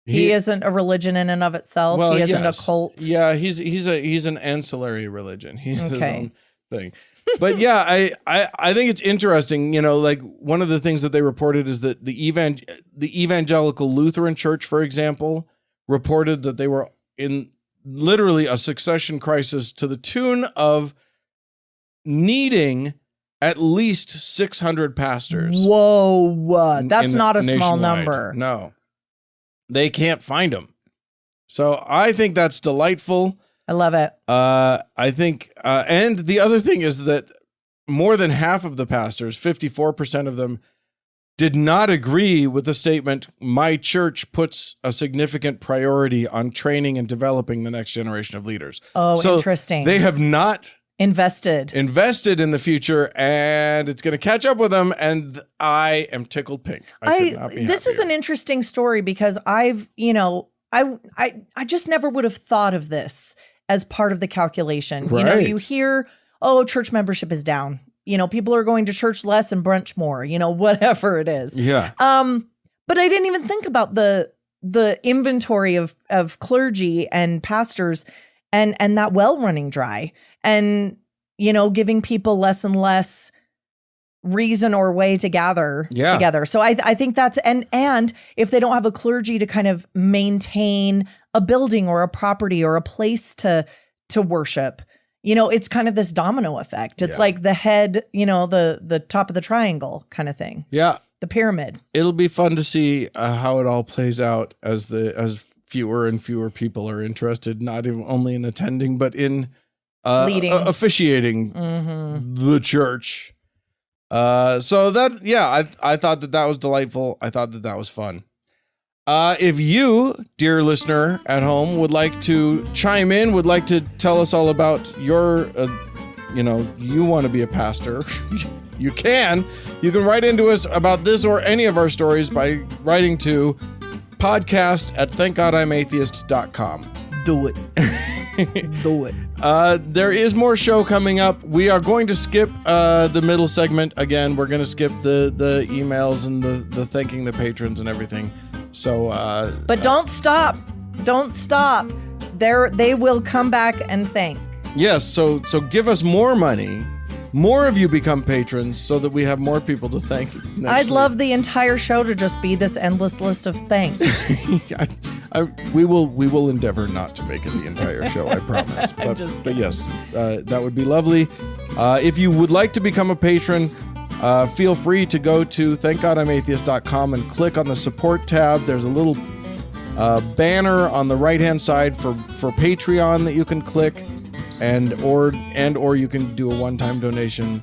He isn't a religion in and of itself. Well, he isn't a cult. Yeah, he's an ancillary religion. He's his own thing. But yeah, I think it's interesting. Like one of the things that they reported is that the Evangelical Lutheran Church, for example, reported that they were in literally a succession crisis to the tune of needing at least 600 pastors. Whoa, that's not a small number. No, they can't find them. So I think that's delightful. I love it. I think, and the other thing is that more than half of the pastors, 54% of them, did not agree with the statement, "My church puts a significant priority on training and developing the next generation of leaders." Oh, so interesting. They have not invested in the future, and it's going to catch up with them. And I am tickled pink. I could not be this happier. Is an interesting story because I just never would have thought of this as part of the calculation. Right. You hear, church membership is down. people are going to church less and brunch more, whatever it is. Yeah. But I didn't even think about the inventory of clergy and pastors and that well running dry and, giving people less and less reason or way to gather together. So I think that's, and if they don't have a clergy to kind of maintain a building or a property or a place to worship, it's kind of this domino effect. It's like the head, the top of the triangle kind of thing. Yeah. The pyramid. It'll be fun to see how it all plays out as fewer and fewer people are interested, not even only in attending, but in leading, officiating the church. So that, I thought that was delightful. I thought that was fun. If you, dear listener at home, would like to chime in, would like to tell us all about your, you want to be a pastor, you can write into us about this or any of our stories by writing to podcast@thankgodimatheist.com. Do it. Do it. There is more show coming up. We are going to skip the middle segment again. We're going to skip the emails and the thanking the patrons and everything. So, but don't stop. Don't stop. They will come back and thank. Yes. So give us more money. More of you become patrons so that we have more people to thank. I'd love the entire show to just be this endless list of thanks. We will endeavor not to make it the entire show, I promise. But yes, that would be lovely. If you would like to become a patron, feel free to go to thankgodimatheist.com and click on the support tab. There's a little banner on the right-hand side for Patreon that you can click. And or you can do a one-time donation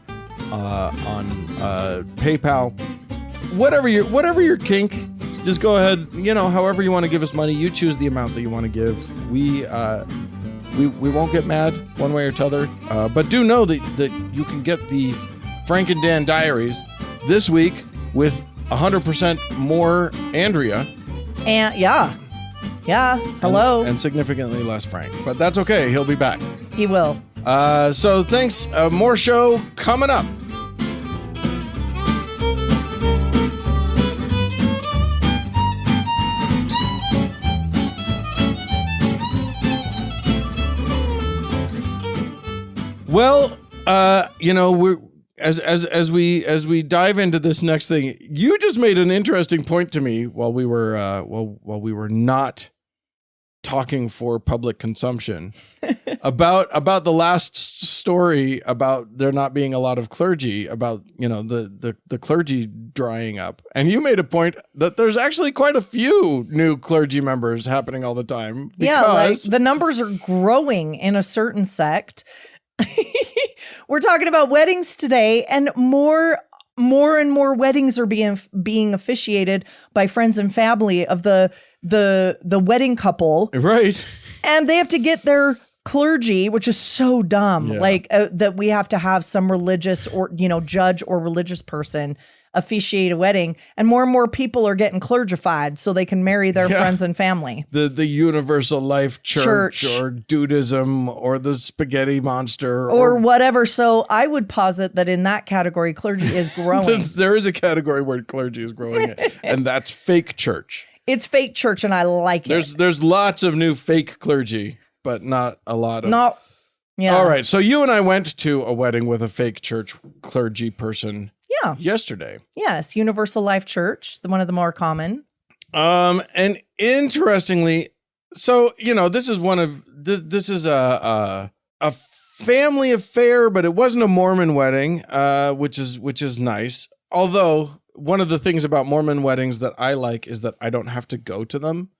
on PayPal. Whatever your kink, just go ahead. However you want to give us money, you choose the amount that you want to give. We won't get mad one way or t'other. But do know that you can get the Frank and Dan Diaries this week with 100% more Andrea. And yeah. Hello. And significantly less Frank, but that's okay. He'll be back. He will. So thanks. More show coming up. Well, we're as we dive into this next thing, you just made an interesting point to me while we were not talking for public consumption about the last story about there not being a lot of clergy, about the clergy drying up, and you made a point that there's actually quite a few new clergy members happening all the time. Like the numbers are growing in a certain sect. We're talking about weddings today, and more and more weddings are being officiated by friends and family of the wedding couple, right? And they have to get their clergy, which is so dumb. Yeah. That we have to have some religious or judge or religious person officiate a wedding, and more people are getting clergified so they can marry their friends and family. The Universal Life Church or Dudism or the Spaghetti Monster or whatever. So I would posit that in that category, clergy is growing. There is a category where clergy is growing, and that's fake church. It's fake church, and I like it. There's lots of new fake clergy, but not a lot of. No. Yeah. All right. So you and I went to a wedding with a fake church clergy person. Yeah. Yesterday. Yes, Universal Life Church, one of the more common. And interestingly, so this is a family affair, but it wasn't a Mormon wedding, which is nice. Although one of the things about Mormon weddings that I like is that I don't have to go to them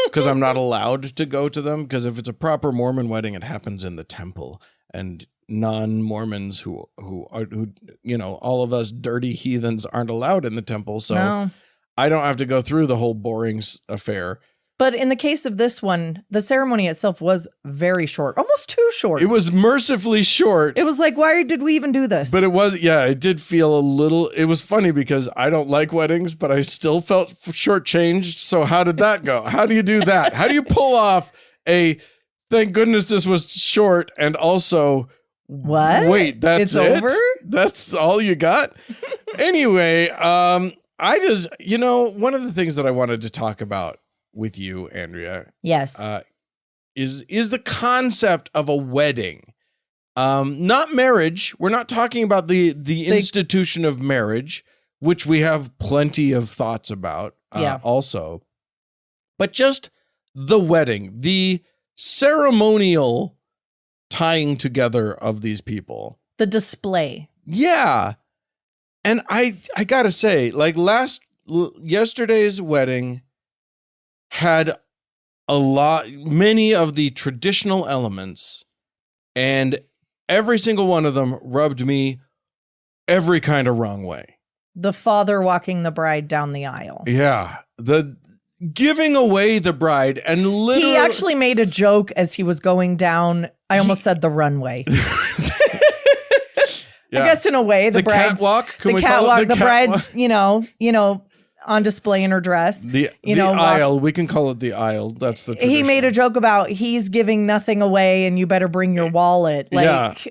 because I'm not allowed to go to them. Because if it's a proper Mormon wedding, it happens in the temple, and non-Mormons who all of us dirty heathens aren't allowed in the temple. So no. I don't have to go through the whole boring affair. But in the case of this one, the ceremony itself was very short, almost too short. It was mercifully short. It was like, why did we even do this? But it did feel a little, it was funny because I don't like weddings, but I still felt shortchanged. So how did that go? How do you do that? How do you pull off thank goodness this was short, and also What? Wait, that's It's over? That's all you got? Anyway, I just, one of the things that I wanted to talk about with you, Andrea, Yes. is the concept of a wedding. Not marriage. We're not talking about the institution of marriage, which we have plenty of thoughts about also. But just the wedding, the ceremonial tying together of these people. The display. Yeah. And I got to say, like yesterday's wedding had many of the traditional elements, and every single one of them rubbed me every kind of wrong way. The father walking the bride down the aisle. Yeah. The giving away the bride and literally. He actually made a joke as he was going down. I almost said the runway. I guess in a way, the bride's catwalk. The bride's, on display in her dress. The aisle. We can call it the aisle. That's the tradition. He made a joke about he's giving nothing away and you better bring your wallet. Like,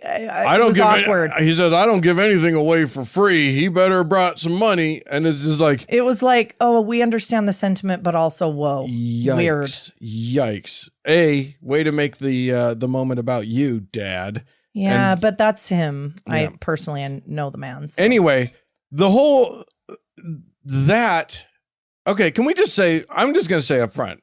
I don't give awkward. He says, I don't give anything away for free. He better brought some money. And it's just like. It was like, oh, we understand the sentiment, but also, whoa. Yikes. Weird. Yikes. Way to make the moment about you, Dad. Yeah, but that's him. Yeah. I personally know the man. So. Anyway, the whole okay, can we just say, I'm just going to say up front,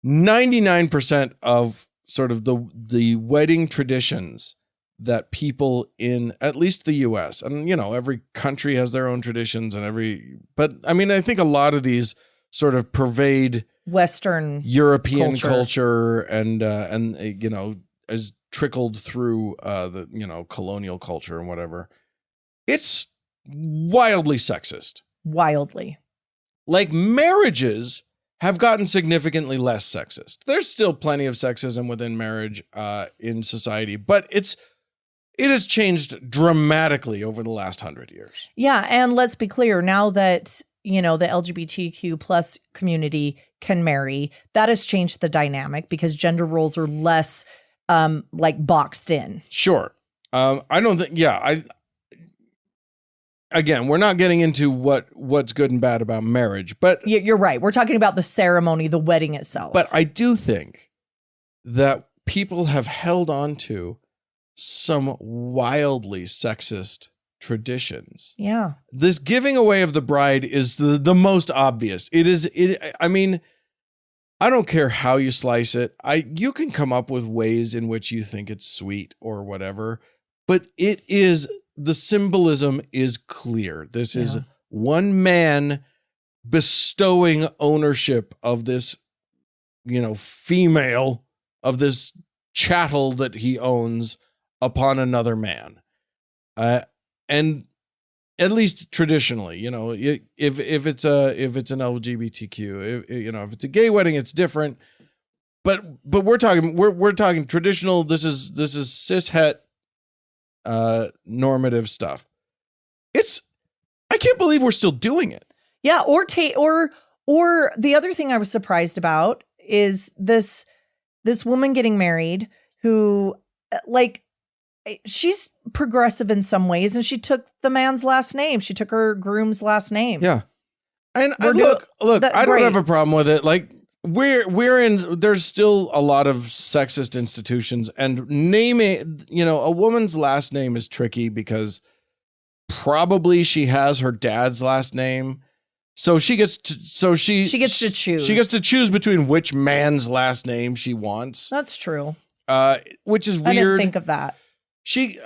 99% of sort of the wedding traditions that people in at least the US, and every country has their own traditions but I mean, I think a lot of these sort of pervade Western European culture and as trickled through the colonial culture and whatever. It's wildly sexist. Wildly. Like, marriages have gotten significantly less sexist. There's still plenty of sexism within marriage in society, but it has changed dramatically over the last 100 years. Yeah, and let's be clear, now that the LGBTQ plus community can marry, that has changed the dynamic because gender roles are less boxed in. Sure. I don't think, again, we're not getting into what's good and bad about marriage, but you're right. We're talking about the ceremony, the wedding itself. But I do think that people have held on to some wildly sexist traditions. Yeah. This giving away of the bride is the most obvious. I mean, I don't care how you slice it. You can come up with ways in which you think it's sweet or whatever, but the symbolism is clear. This is one man bestowing ownership of this, female, of this chattel that he owns upon another man. And at least traditionally, if it's an LGBTQ, if it's a gay wedding, it's different. But we're talking traditional. This is cishet normative stuff. I can't believe we're still doing it. Yeah, or the other thing I was surprised about is this woman getting married who she's progressive in some ways, and she took the man's last name. She took her groom's last name. Yeah. And look, I don't have a problem with it. Like, there's still a lot of sexist institutions, and naming, a woman's last name is tricky because probably she has her dad's last name. So she gets to choose. She gets to choose between which man's last name she wants. That's true. Which is weird. I didn't think of that. She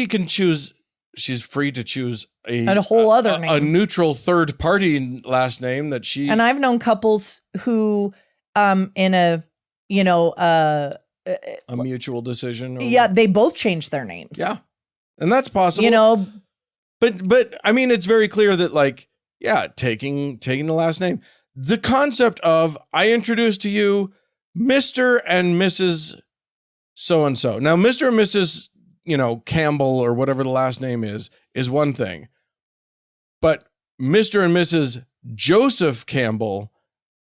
can choose. She's free to choose a whole other name, a neutral third party last name that she. And I've known couples who, in a mutual decision. They both changed their names. Yeah, and that's possible. But I mean, it's very clear that taking the last name, the concept of I introduce to you Mr. and Mrs. So and so. Now, Mr. and Mrs. Campbell or whatever the last name is one thing. But Mr. and Mrs. Joseph Campbell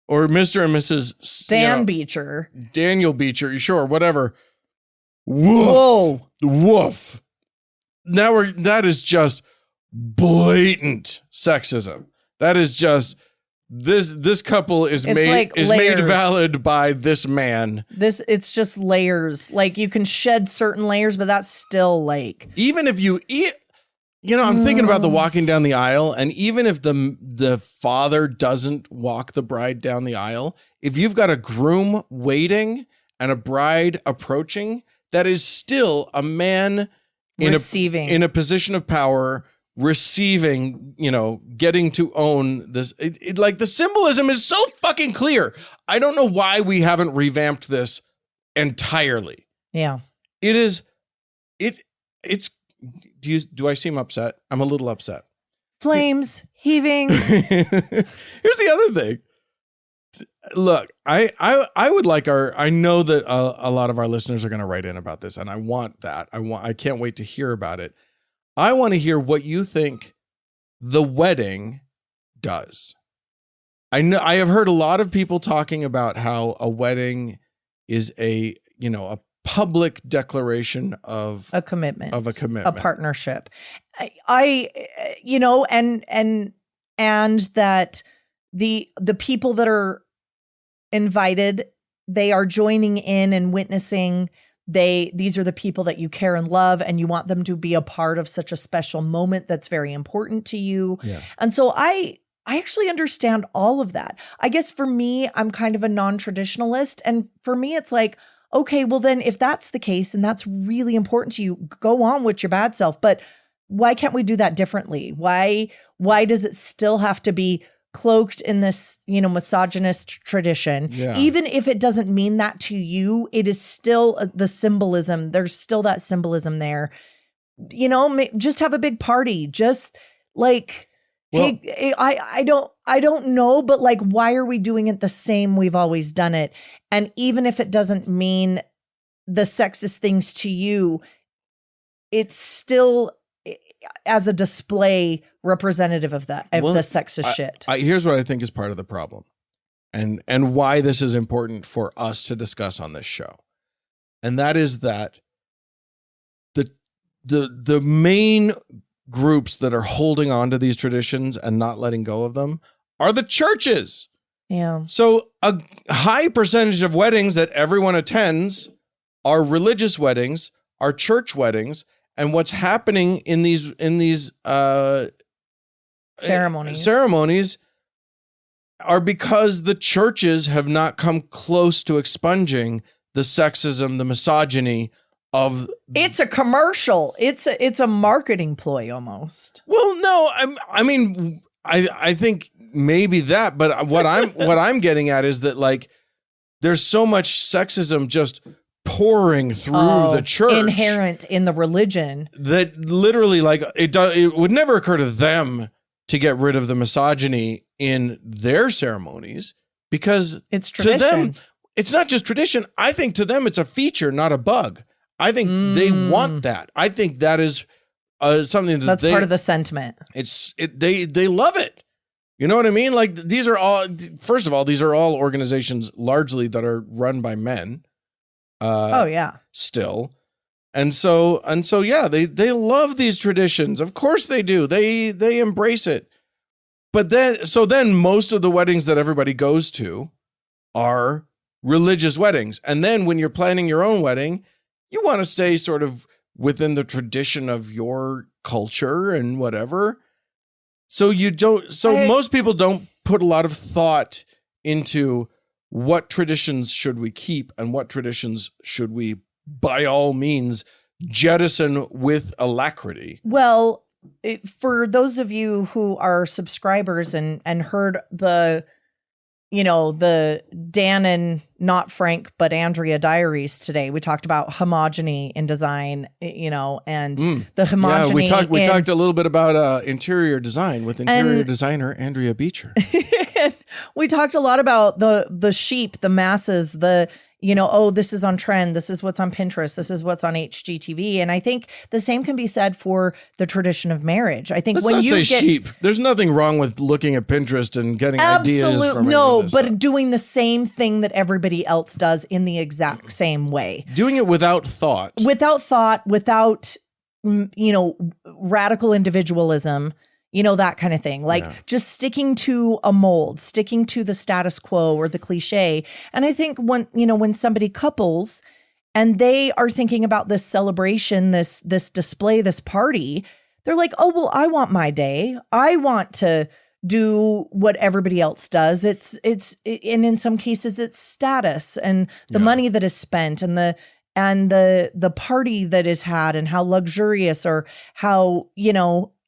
or Mr. and Mrs. Beecher. Daniel Beecher, sure, whatever. Woof. Whoa. Woof. that is just blatant sexism. That is just this couple is made valid by this man. It's just layers. Like you can shed certain layers, but that's still like, even if you eat, I'm thinking about the walking down the aisle, and even if the father doesn't walk the bride down the aisle, if you've got a groom waiting and a bride approaching, that is still a man in a position of power, receiving, getting to own this. Like the symbolism is so fucking clear. I don't know why we haven't revamped this entirely. Yeah. It's do I seem upset? I'm a little upset. Flames heaving. Here's the other thing. Look, I would like I know that a lot of our listeners are going to write in about this, and I want that. I can't wait to hear about it. I want to hear what you think the wedding does. I have heard a lot of people talking about how a wedding is a public declaration of a commitment, a partnership. And that the people that are invited, they are joining in and witnessing. These are the people that you care and love, and you want them to be a part of such a special moment that's very important to you. Yeah. And so I actually understand all of that. I guess for me, I'm kind of a non-traditionalist, and for me, it's like, okay, well then if that's the case and that's really important to you, go on with your bad self. But why can't we do that differently? Why does it still have to be cloaked in this, misogynist tradition? Yeah. Even if it doesn't mean that to you, it is still the symbolism. There's still that symbolism there. Just have a big party. Just like, well, hey, I don't know, but like, why are we doing it the same we've always done it? And even if it doesn't mean the sexist things to you, it's still as a display representative of that, the sexist shit. Here's what I think is part of the problem, and why this is important for us to discuss on this show. And that is that the main groups that are holding on to these traditions and not letting go of them are the churches. Yeah. So a high percentage of weddings that everyone attends are religious weddings, are church weddings, and what's happening in these ceremonies are because the churches have not come close to expunging the sexism, the misogyny of. It's a commercial. It's a marketing ploy almost. Well, no, I think maybe that, but what I'm getting at is that like there's so much sexism just pouring through the church, inherent in the religion, that literally like it would never occur to them to get rid of the misogyny in their ceremonies, because it's tradition. To them, it's not just tradition. I think to them it's a feature, not a bug. I think they want that. I think that is something that's part of the sentiment. They love it. You know what I mean? Like these are all, first of all, these are all organizations largely that are run by men. Still. And so yeah, they love these traditions. Of course they do. They embrace it. But then most of the weddings that everybody goes to are religious weddings. And then when you're planning your own wedding, you want to stay sort of within the tradition of your culture and whatever. So most people don't put a lot of thought into what traditions should we keep and what traditions should we, by all means, jettison with alacrity. Well, for those of you who are subscribers and heard the Dan and not Frank, but Andrea diaries today, we talked about homogeny in design, and the homogeny. Yeah, we talked a little bit about interior design with interior designer Andrea Beecher. We talked a lot about the sheep, the masses, this is on trend. This is what's on Pinterest. This is what's on HGTV. And I think the same can be said for the tradition of marriage. I think sheep. There's nothing wrong with looking at Pinterest and getting ideas from but doing the same thing that everybody else does in the exact same way. Doing it without thought. Without radical individualism, that kind of thing. Like just sticking to a mold, sticking to the status quo or the cliche. And I think when somebody couples and they are thinking about this celebration, this display, this party, they're like, oh, well, I want my day. I want to do what everybody else does. And in some cases it's status and the money that is spent and the party that is had and how luxurious or how,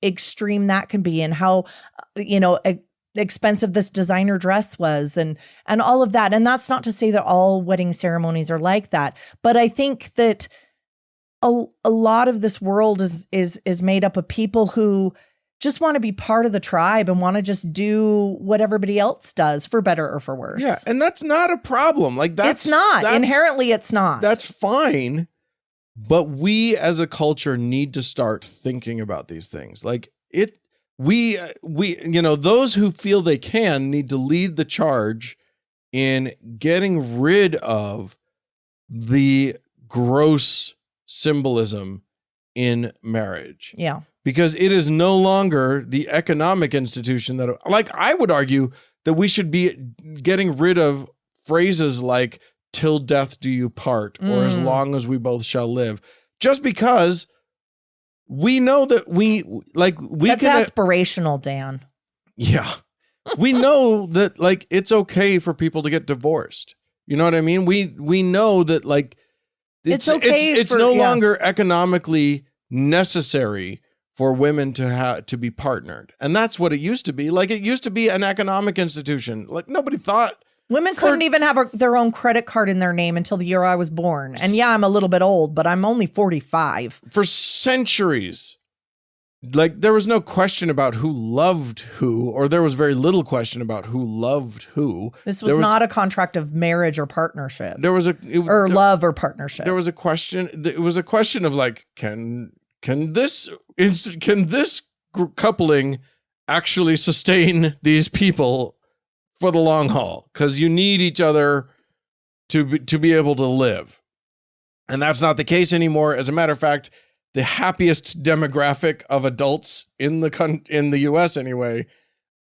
extreme that can be and how, expensive this designer dress was and all of that. And that's not to say that all wedding ceremonies are like that. But I think that a lot of this world is made up of people who just want to be part of the tribe and want to just do what everybody else does, for better or for worse. Yeah, and that's not a problem. It's not. Inherently, it's not. That's fine. But we as a culture need to start thinking about these things. We those who feel they can need to lead the charge in getting rid of the gross symbolism in marriage. Yeah. Because it is no longer the economic institution that, I would argue that we should be getting rid of phrases like "till death do you part" or "as long as we both shall live," just because we know that that's aspirational, Dan. Yeah, we know that it's okay for people to get divorced. You know what I mean? We know that it's okay. It's no longer economically necessary for women to be partnered. And that's what it used to be. It used to be an economic institution. Nobody thought women couldn't even have their own credit card in their name until the year I was born. And I'm a little bit old, but I'm only 45. For centuries, there was no question about who loved who, or there was very little question about who loved who. This was not a contract of marriage or partnership. There was love or partnership. There was a question. It was a question of can this coupling actually sustain these people for the long haul? Because you need each other to be able to live. And that's not the case anymore. As a matter of fact, the happiest demographic of adults in the US anyway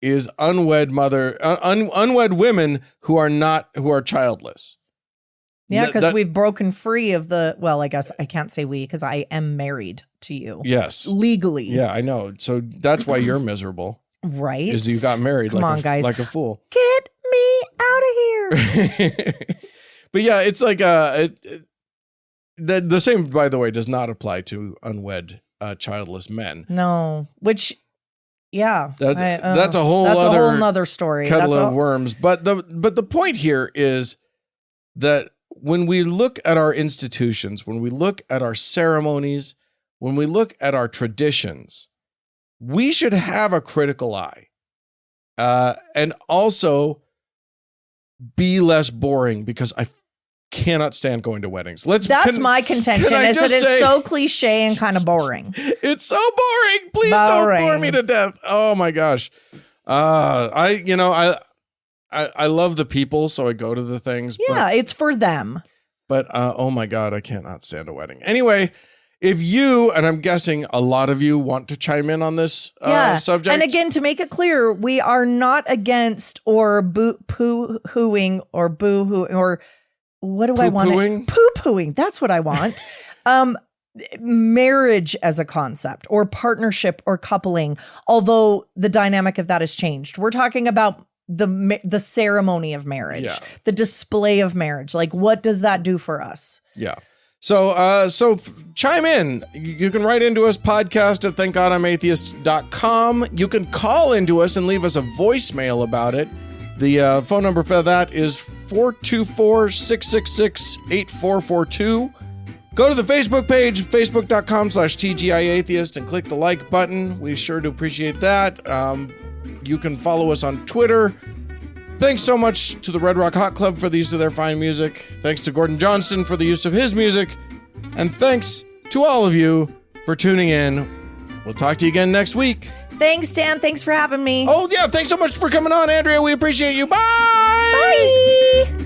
is unwed women who are childless. Yeah, because we've broken free of I guess I can't say we because I am married to you. Yes. Legally. Yeah, I know. So that's why you're miserable. Right. Is you got married guys. like a fool. Get me out of here. But yeah, it's the same, by the way, does not apply to unwed childless men. No. Which that's a whole nother story. Kettle of worms. But the point here is that when we look at our institutions, when we look at our ceremonies, when we look at our traditions, we should have a critical eye, and also be less boring, because I cannot stand going to weddings. That's my contention, is that it's so cliche and kind of boring. It's so boring. Please don't bore me to death. Oh my gosh. I love the people, so I go to the things. Yeah, it's for them. But oh my God, I cannot stand a wedding. Anyway, if you, and I'm guessing a lot of you, want to chime in on this subject. And again, to make it clear, we are not against or poo-hooing or boo-hooing or what do I want? Poo-pooing. That's what I want. Marriage as a concept or partnership or coupling, although the dynamic of that has changed. We're talking about the ceremony of marriage, the display of marriage. What does that do for us? Yeah. So chime in. You can write into us, podcast at thankgodimatheist.com. You can call into us and leave us a voicemail about it. The phone number for that is 424-666-8442. Go to the Facebook page, facebook.com/TGIAtheist, and click the like button. We sure do appreciate that. You can follow us on Twitter. Thanks so much to the Red Rock Hot Club for the use of their fine music. Thanks to Gordon Johnston for the use of his music. And thanks to all of you for tuning in. We'll talk to you again next week. Thanks, Dan. Thanks for having me. Oh, yeah. Thanks so much for coming on, Andrea. We appreciate you. Bye. Bye.